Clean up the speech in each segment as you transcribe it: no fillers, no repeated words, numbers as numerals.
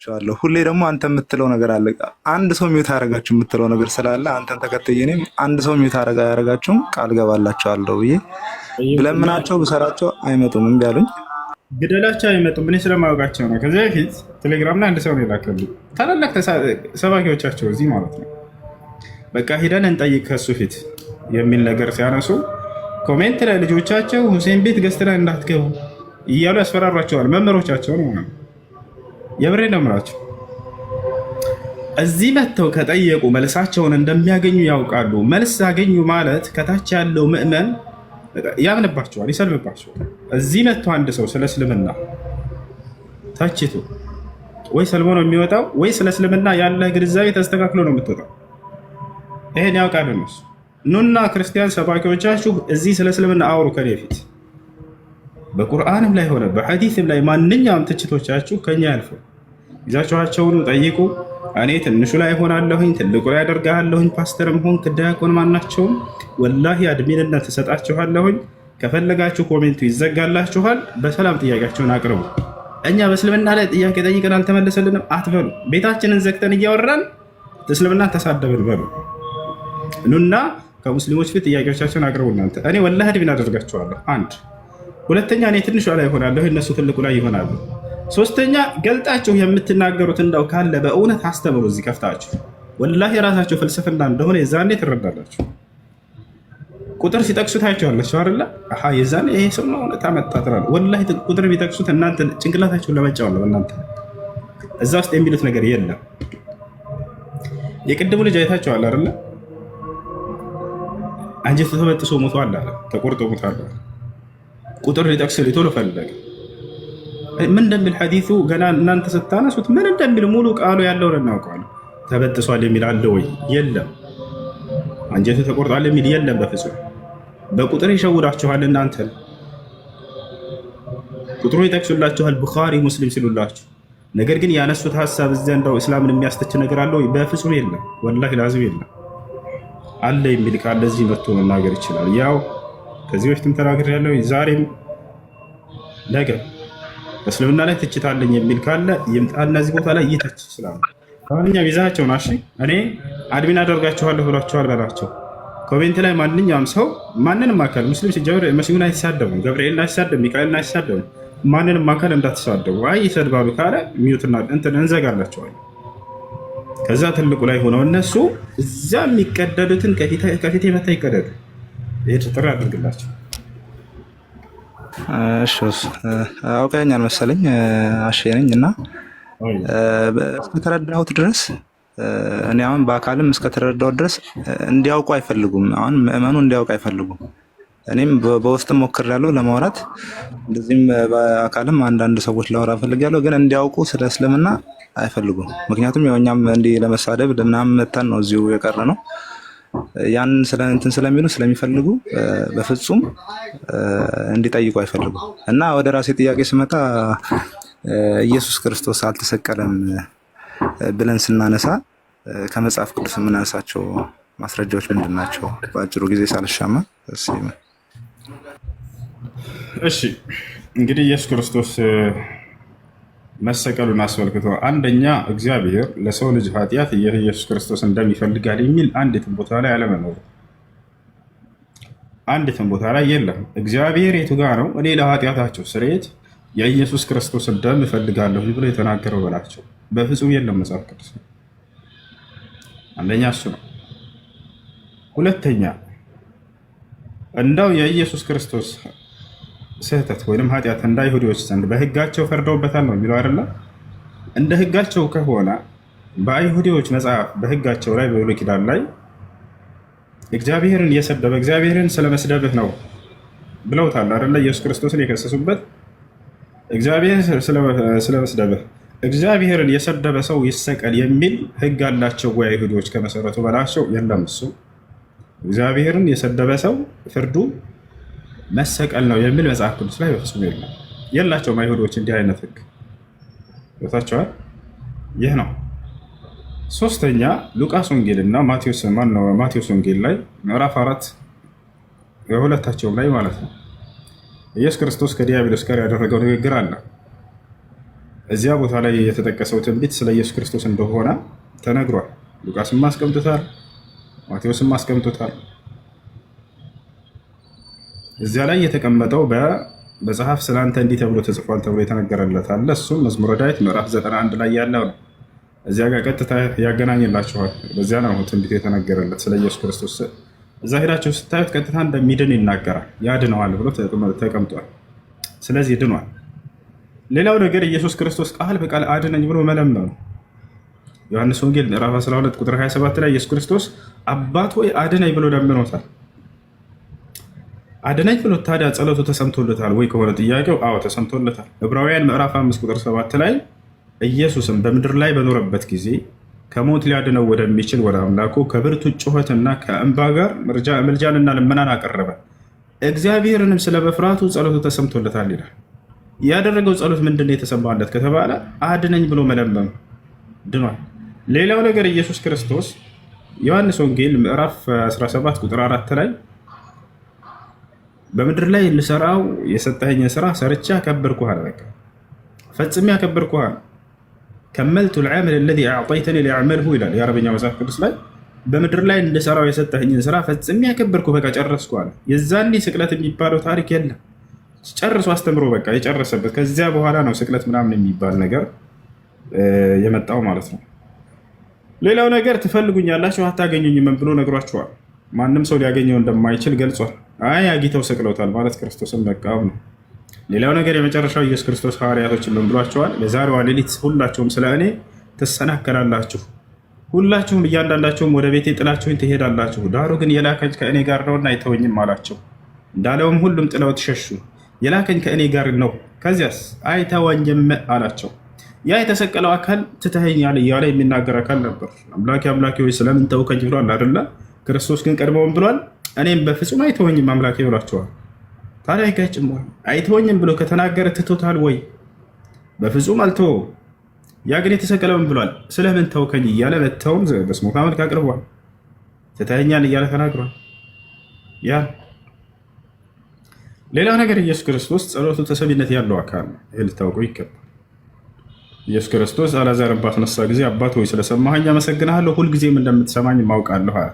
ገባላችኋለሁ። ሁሌ ደግሞ አንተ የምትለው ነገር አለ። አንድ ሰው ሚውት ያደረጋችሁ የምትለው ነገር ስላለ አንተን ተከትዬ እኔም አንድ ሰው ሚውት ያደረጋችሁም ቃል ገባላችኋለሁ ብዬ ብለምናቸው ብሰራቸው አይመጡም። እምቢ አሉኝ። ግደላቸው አይመጡም። እኔ ስለማወቃቸው ነው። ከዚህ በፊት ቴሌግራም ላይ አንድ ሰው ነው የላከልኝ። ታላላቅ ሰባኪዎቻቸው እዚህ ማለት ነው። በቃ ሂደን እንጠይቅ ከሱ ፊት የሚል ነገር ሲያነሱ ኮሜንት ላይ ልጆቻቸው ሁሴን ቤት ገዝት ላይ እንዳትገቡ እያሉ ያስፈራሯቸዋል። መምህሮቻቸው ነው። የብሬ ነው የምላቸው። እዚህ መጥተው ከጠየቁ መልሳቸውን እንደሚያገኙ ያውቃሉ። መልስ አገኙ ማለት ከታች ያለው ምዕመን ያምንባቸዋል፣ ይሰልምባቸዋል። እዚህ መጥቶ አንድ ሰው ስለ እስልምና ታችቶ ወይ ሰልሞ ነው የሚወጣው፣ ወይ ስለ እስልምና ያለ ግንዛቤ ተስተካክሎ ነው የምትወጣው። ይሄን ያውቃሉ እነሱ። ኑና ክርስቲያን ሰባኪዎቻችሁ እዚህ ስለ እስልምና አውሩ ከኔ ፊት። በቁርአንም ላይ ሆነ በሐዲስም ላይ ማንኛውም ትችቶቻችሁ ከኛ ያልፉ። ይዛችኋቸውን ጠይቁ። እኔ ትንሹ ላይ ሆናለሁኝ፣ ትልቁ ላይ አደርጋለሁኝ። ፓስተርም ሆን ዲያቆን ማናቸውም ወላሂ አድሚንነት ትሰጣችኋለሁኝ። ከፈለጋችሁ ኮሜንቱ ይዘጋላችኋል። በሰላም ጥያቄያችሁን አቅርቡ። እኛ በእስልምና ላይ ጥያቄ ጠይቀን አልተመለሰልንም አትበሉ። ቤታችንን ዘግተን እያወራን እስልምና ተሳደብን በሉ። ኑና ከሙስሊሞች ፊት ጥያቄዎቻችሁን አቅርቡ። እናንተ እኔ ወላሂ አድሚን አደርጋችኋለሁ። አንድ ሁለተኛ፣ እኔ ትንሿ ላይ ይሆናለሁ፣ እነሱ ትልቁ ላይ ይሆናሉ። ሶስተኛ፣ ገልጣችሁ የምትናገሩት እንዳው ካለ በእውነት አስተምሩ። እዚህ ከፍታችሁ ወላሂ የራሳችሁ ፍልስፍና እንደሆነ የዛኔ ትረዳላችሁ። ቁጥር ሲጠቅሱት አይቼዋለሁ አይደለ? አሃ የዛኔ ይሄ ሰው ነው እውነት አመጣ ትላለህ። ወላሂ ቁጥር ቢጠቅሱት እናንተ ጭንቅላታችሁን ለመጫወት ነው። እናንተ እዛ ውስጥ የሚሉት ነገር የለም። የቅድሙ ልጅ አይታችኋል አይደለ? አንጀቱ ተበጥሶ ሞቷል አለ፣ ተቆርጦ ሞቷል። ቁጥር ሊጠቅስ ቶሎ ፈለገ። ምን እንደሚል ሐዲሱ ገና እናንተ ስታነሱት ምን እንደሚል ሙሉ ቃሉ ያለውን እናውቀዋለን። ተበጥሷል የሚል አለ ወይ? የለም። አንጀቱ ተቆርጧል የሚል የለም በፍጹም። በቁጥር ይሸውዳችኋል። እናንተ ቁጥሩ ይጠቅሱላችኋል፣ ቡኻሪ ሙስሊም ሲሉላችሁ። ነገር ግን ያነሱት ሀሳብ እዚያ እንደው እስላምን የሚያስተች ነገር አለ ወይ? በፍጹም የለም። ወላሂ ላዚም የለም። አለ የሚል ካለ እዚህ መጥቶ መናገር ይችላል። ያው ከዚህ በፊትም ተናግሬ ያለው ዛሬም ነገ እስልምና ላይ ትችት አለኝ የሚል ካለ ይምጣና እዚህ ቦታ ላይ ይተች ይችላል። ማንኛውም ይዛቸው ናሽ እኔ አድሚን አደርጋችኋለሁ ብሏቸዋል በላቸው። ኮሜንት ላይ ማንኛውም ሰው ማንንም አካል ሙስሊም ሲጀምር መሲሁን አይሳደቡም፣ ገብርኤልን አይሳደቡም፣ ሚካኤልን አይሳደቡም። ማንንም አካል እንዳትሳደቡ። አይ ይሰድባሉ ካለ ሚዩትና እንትን እንዘጋላቸዋለን። ከዛ ትልቁ ላይ ሆነው እነሱ እዛ የሚቀደዱትን ከፊቴ መታ ይቀደዱ። ይህ ጥሪ አድርግላቸው። አውቀኛል መሰለኝ አሼ ነኝ እና እስከተረዳሁት ድረስ እኔ አሁን በአካልም እስከተረዳሁት ድረስ እንዲያውቁ አይፈልጉም። አሁን ምዕመኑ እንዲያውቅ አይፈልጉም። እኔም በውስጥም ሞክሬያለሁ ለማውራት፣ እንደዚህም በአካልም አንዳንድ ሰዎች ላወራ ፈልጌያለሁ። ግን እንዲያውቁ ስለ እስልምና አይፈልጉም። ምክንያቱም ያው እኛም እንዲህ ለመሳደብ ለምናምን መተን ነው እዚሁ የቀረ ነው። ያን እንትን ስለሚሉ ስለሚፈልጉ በፍጹም እንዲጠይቁ አይፈልጉም። እና ወደ ራሴ ጥያቄ ስመጣ ኢየሱስ ክርስቶስ አልተሰቀለም ብለን ስናነሳ ከመጽሐፍ ቅዱስ የምናነሳቸው ማስረጃዎች ምንድን ናቸው? በአጭሩ ጊዜ ሳልሻማ። እሺ እንግዲህ ኢየሱስ ክርስቶስ መሰቀሉን አስመልክቶ አንደኛ እግዚአብሔር ለሰው ልጅ ኃጢአት ኢየሱስ ክርስቶስ እንደሚፈልጋል የሚል አንዲትም ቦታ ላይ አለመኖሩ፣ አንዲትም ቦታ ላይ የለም። እግዚአብሔር የቱ ጋ ነው እኔ ለኃጢአታቸው ስርየት የኢየሱስ ክርስቶስን ደም እፈልጋለሁ ብሎ የተናገረው በላቸው? በፍጹም የለም መጽሐፍ ቅዱስ። አንደኛ እሱ ነው። ሁለተኛ እንዳው የኢየሱስ ክርስቶስ ስህተት ወይም ኃጢአት እንደ አይሁዶች ዘንድ በሕጋቸው ፈርደውበታል ነው የሚለው አይደለ? እንደ ሕጋቸው ከሆነ በአይሁዶች መጽሐፍ በሕጋቸው ላይ በብሉይ ኪዳን ላይ እግዚአብሔርን የሰደበ እግዚአብሔርን ስለመስደብህ ነው ብለውታል አይደለ? ኢየሱስ ክርስቶስን የከሰሱበት እግዚአብሔር ስለመስደብህ እግዚአብሔርን የሰደበ ሰው ይሰቀል የሚል ሕግ አላቸው ወይ አይሁዶች ከመሰረቱ በላቸው? የለም። እሱ እግዚአብሔርን የሰደበ ሰው ፍርዱ መሰቀል ነው የሚል መጽሐፍ ቅዱስ ላይ በፍጹም የለም። የላቸውም አይሁዶች እንዲህ አይነት ሕግ ቦታቸዋል። ይህ ነው። ሶስተኛ ሉቃስ ወንጌል እና ማቴዎስ ወንጌል ላይ ምዕራፍ 4 የሁለታቸውም ላይ ማለት ነው ኢየሱስ ክርስቶስ ከዲያብሎስ ጋር ያደረገው ንግግር አለ። እዚያ ቦታ ላይ የተጠቀሰው ትንቢት ስለ ኢየሱስ ክርስቶስ እንደሆነ ተነግሯል። ሉቃስም አስቀምጦታል፣ ማቴዎስም አስቀምጦታል። እዚያ ላይ የተቀመጠው በመጽሐፍ ስላንተ እንዲህ ተብሎ ተጽፏል ተብሎ የተነገረለት አለ። እሱም መዝሙረ ዳዊት ምዕራፍ 91 ላይ ያለው ነው። እዚያ ጋር ቀጥታ ያገናኝላችኋል። በዚያ ነው ትንቢት የተነገረለት ስለ ኢየሱስ ክርስቶስ። እዛ ሄዳችሁ ስታዩት ቀጥታ እንደሚድን ይናገራል። ያድነዋል ብሎ ተቀምጧል። ስለዚህ ድኗል። ሌላው ነገር ኢየሱስ ክርስቶስ ቃል በቃል አድነኝ ብሎ መለመኑ ዮሐንስ ወንጌል ምዕራፍ 12 ቁጥር 27 ላይ ኢየሱስ ክርስቶስ አባት ሆይ አድነኝ ብሎ ለምኖታል። አድነኝ ብሎ ታዲያ ጸሎቱ ተሰምቶለታል ወይ ከሆነ ጥያቄው አዎ ተሰምቶለታል። ዕብራውያን ምዕራፍ 5 ቁጥር 7 ላይ ኢየሱስም በምድር ላይ በኖረበት ጊዜ ከሞት ሊያድነው ወደሚችል ወደ አምላኩ ከብርቱ ጩኸትና ከእንባ ጋር ምልጃንና ልመናን አቀረበ፣ እግዚአብሔርንም ስለ መፍራቱ ጸሎቱ ተሰምቶለታል ይላል። ያደረገው ጸሎት ምንድን ነው የተሰማለት ከተባለ አድነኝ ብሎ መለመኑ ድኗል። ሌላው ነገር ኢየሱስ ክርስቶስ ዮሐንስ ወንጌል ምዕራፍ 17 ቁጥር 4 ላይ በምድር ላይ ልሰራው የሰጠኸኝ ስራ ሰርቻ አከበርኩህ አለ። በቃ ፈጽሜ አከበርኩህ አለ። ከመልቱ ልዓመል ለዚ አዕጠይተኒ ሊአዕመልሁ ይላል የአረበኛ መጽሐፍ ቅዱስ ላይ። በምድር ላይ እንድሰራው የሰጠኸኝን ስራ ፈጽሜ አከበርኩ፣ በቃ ጨረስኩ አለ። የዛኔ ስቅለት የሚባለው ታሪክ የለም። ጨርሶ አስተምሮ በቃ የጨረሰበት። ከዚያ በኋላ ነው ስቅለት ምናምን የሚባል ነገር የመጣው ማለት ነው። ሌላው ነገር ትፈልጉኛላችሁ አታገኙኝም ብሎ ነግሯቸዋል። ማንም ሰው ሊያገኘው እንደማይችል ገልጿል። አይ አግኝተው ሰቅለውታል ማለት ክርስቶስን መቃወም ነው። ሌላው ነገር የመጨረሻው ኢየሱስ ክርስቶስ ሐዋርያቶችን ምን ብሏቸዋል? በዛሬዋ ሌሊት ሁላችሁም ስለ እኔ ትሰናከላላችሁ፣ ሁላችሁም እያንዳንዳችሁም ወደ ቤቴ ጥላችሁኝ ትሄዳላችሁ፣ ዳሩ ግን የላከኝ ከእኔ ጋር ነውና አይተወኝም አላቸው። እንዳለውም ሁሉም ጥለውት ሸሹ። የላከኝ ከእኔ ጋር ነው፣ ከዚያስ አይተወኝም አላቸው። ያ የተሰቀለው አካል ትተኸኛል እያለ የሚናገር አካል ነበር። አምላኬ አምላኬ ሆይ ስለምን ተውከኝ ብሏል አይደለ? ክርስቶስ ግን ቀድሞውን ብሏል፣ እኔም በፍጹም አይተወኝም አምላኬ ብሏቸዋል። ታዲያ አይጋጭም ወይ? አይተወኝም ብሎ ከተናገረ ትቶታል ወይ? በፍጹም አልተወው። ያ ግን የተሰቀለውን ብሏል፣ ስለምን ተውከኝ እያለ መተውም በስሞታ መልክ አቅርቧል። ትተኸኛል እያለ ተናግሯል። ያ ሌላው ነገር ኢየሱስ ክርስቶስ ጸሎቱ ተሰሚነት ያለው አካል ነው። ይህ ልታውቁ ይገባል። ኢየሱስ ክርስቶስ አልዓዛርን ባስነሳ ጊዜ አባት ሆይ ስለሰማኸኝ አመሰግንሃለሁ፣ ሁልጊዜም እንደምትሰማኝ አውቃለሁ አለ።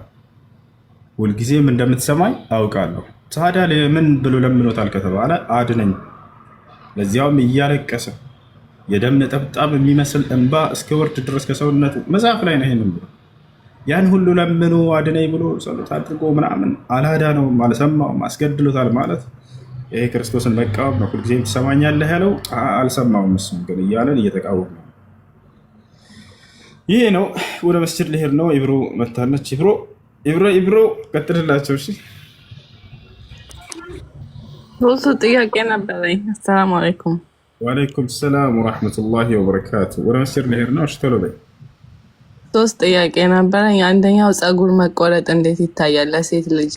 ሁልጊዜም እንደምትሰማኝ አውቃለሁ። ታዲያ ምን ብሎ ለምኖታል ከተባለ አድነኝ፣ ለዚያውም እያለቀሰ የደም ነጠብጣብ የሚመስል እንባ እስከ ወርድ ድረስ ከሰውነቱ መጽሐፍ ላይ ነው። ይሄንን ብሎ ያን ሁሉ ለምኖ አድነኝ ብሎ ጸሎት አድርጎ ምናምን አላዳነውም፣ አልሰማውም፣ አስገድሎታል ማለት ይሄ ክርስቶስን መቃወም ነው። ሁልጊዜም ትሰማኛለህ ያለው አልሰማውም፣ እሱም ግን እያለን እየተቃወም ነው። ይሄ ነው። ወደ መስጅድ ልሄድ ነው። ኢብሮ መታለች። ኢብሮ ቀጥልላቸው። እሺ ሶስት ጥያቄ ነበረኝ። አሰላሙ አለይኩም። ወአለይኩም ሰላም ወራህመቱላሂ ወበረካቱ። ወደ መስጅድ ልሄድ ነው። እሺ ቶሎ በይ። ሶስት ጥያቄ ነበረኝ። አንደኛው ፀጉር መቆረጥ እንዴት ይታያል? ለሴት ልጅ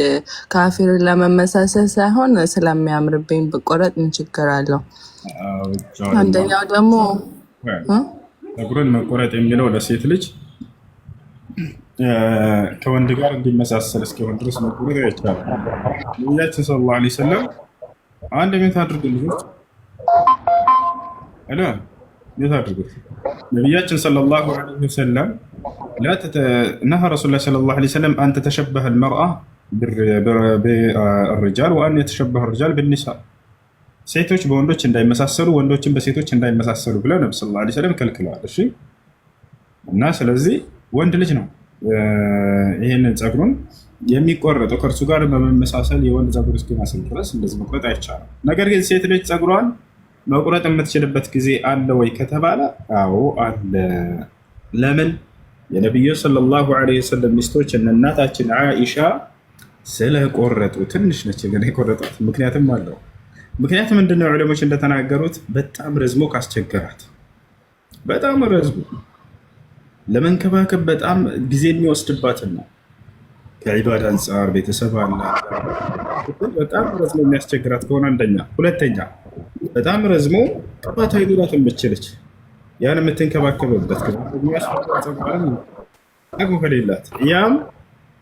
ካፊርን ለመመሳሰል ሳይሆን ስለሚያምርብኝ ብቆረጥ ምን ችግር አለው? አንደኛው ደግሞ ፀጉርን መቆረጥ የሚለው ለሴት ልጅ ከወንድ ጋር እንዲመሳሰል እስኪሆን ድረስ መቆረጥ አይቻልም። ነቢያችን ሰለላሁ ዐለይሂ ወሰለም አንድ ቤት አድርጉ ልጆች አለ ቤት አድርጉት። ነቢያችን ሰለላሁ ዐለይሂ ወሰለም ነሃ ረሱሉላህ ሰለላሁ ዐለይሂ ወሰለም አን ተተሸበሀ አልመርአ بالرجال وأن يتشبه الرجال بالنساء ሴቶች በወንዶች እንዳይመሳሰሉ ወንዶችን በሴቶች እንዳይመሳሰሉ ብለው ነብዩ ሰለላሁ ዐለይሂ ወሰለም ከልክለዋል። እሺ እና ስለዚህ ወንድ ልጅ ነው ይሄንን ፀጉሩን የሚቆረጠው ከእርሱ ጋር በመመሳሰል የወንድ ፀጉር እስኪመስል ድረስ እንደዚህ መቁረጥ አይቻልም። ነገር ግን ሴት ልጅ ፀጉሯን መቁረጥ የምትችልበት ጊዜ አለ ወይ ከተባለ አዎ አለ። ለምን? የነቢዩ ሰለላሁ ዐለይሂ ወሰለም ሚስቶች እናታችን ዓኢሻ ስለቆረጡ ትንሽ ነች ግን የቆረጧት ምክንያትም አለው። ምክንያት ምንድነው? ዑለሞች እንደተናገሩት በጣም ረዝሞ ካስቸገራት፣ በጣም ረዝሞ ለመንከባከብ በጣም ጊዜ የሚወስድባትን ነው። ከዒባዳ አንጻር ቤተሰብ አለ፣ በጣም ረዝሞ የሚያስቸግራት ከሆነ አንደኛ፣ ሁለተኛ በጣም ረዝሞ ቅባት አይኑራት የምችልች ያን የምትንከባከብበት አቅሙ ከሌላት ያም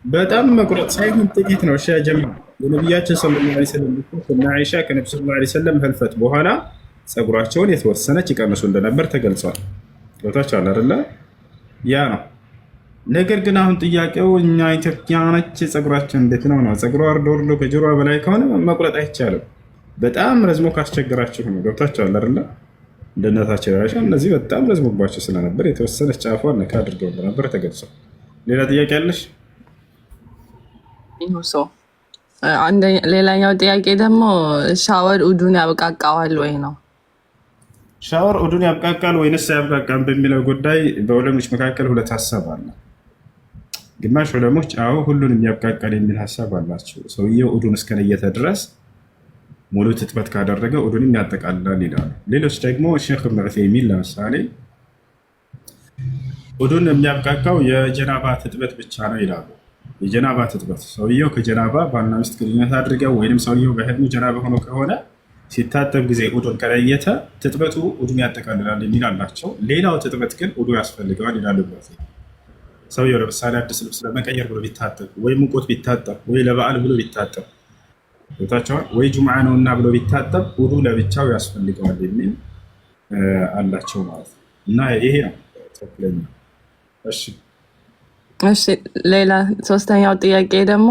በጣም መቁረጥ ሳይሆን ጥቂት ነው። እሺ ጀማ የነቢያችን ሰለላሁ ዐለይሂ ወሰለም እና ዓኢሻ ከነብዩ ሰለላሁ ዐለይሂ ወሰለም ህልፈት በኋላ ፀጉራቸውን የተወሰነች ይቀንሱ እንደነበር ተገልጿል። ገብታችኋል አይደለ? ያ ነው። ነገር ግን አሁን ጥያቄው እኛ ኢትዮጵያኖች ፀጉራችን እንዴት ነው? ፀጉሯ ወርዶ ከጆሮዋ በላይ ከሆነ መቁረጥ አይቻልም። በጣም ረዝሞ ካስቸገራችሁ ነው። ገብታችኋል አይደለ? እንደነታቸው ያሻ እነዚህ በጣም ረዝሞባቸው ስለነበር የተወሰነች ጫፏን ነካ አድርገው እንደነበር ተገልጿል። ሌላ ጥያቄ አለሽ? ሌላኛው ጥያቄ ደግሞ ሻወር ኡዱን ያብቃቃዋል ወይ ነው? ሻወር ኡዱን ያብቃቃል ወይንስ ያብቃቃም በሚለው ጉዳይ በዑለሞች መካከል ሁለት ሀሳብ አለ። ግማሽ ዑለሞች አዎ ሁሉንም ያብቃቃል የሚል ሀሳብ አላቸው። ሰውየው ኡዱን እስከነየተ ድረስ ሙሉ ትጥበት ካደረገ ኡዱንም ያጠቃልላል ይላሉ። ሌሎች ደግሞ ሼክ ኢብኑ ዑሰይሚን ለምሳሌ ኡዱን የሚያብቃቃው የጀናባ ትጥበት ብቻ ነው ይላሉ። የጀናባ ትጥበት ሰውየው ከጀናባ ባልና ሚስት ግንኙነት አድርገው ወይም ሰውየው በህልሙ ጀናባ ሆኖ ከሆነ ሲታጠብ ጊዜ ኡዱን ከለየተ ትጥበቱ ኡዱን ያጠቃልላል የሚል አላቸው። ሌላው ትጥበት ግን ኡዱ ያስፈልገዋል ይላሉ። ሰውየው ለምሳሌ አዲስ ልብስ ለመቀየር ብሎ ቢታጠብ ወይ ሙቆት ቢታጠብ ወይ ለበዓል ብሎ ቢታጠብ ቦታቸዋል ወይ ጁምዓ ነውና ብሎ ቢታጠብ ኡዱ ለብቻው ያስፈልገዋል የሚል አላቸው ማለት ነው። እና ይሄ ነው ትክክለኛ። እሺ ሌላ ሶስተኛው ጥያቄ ደግሞ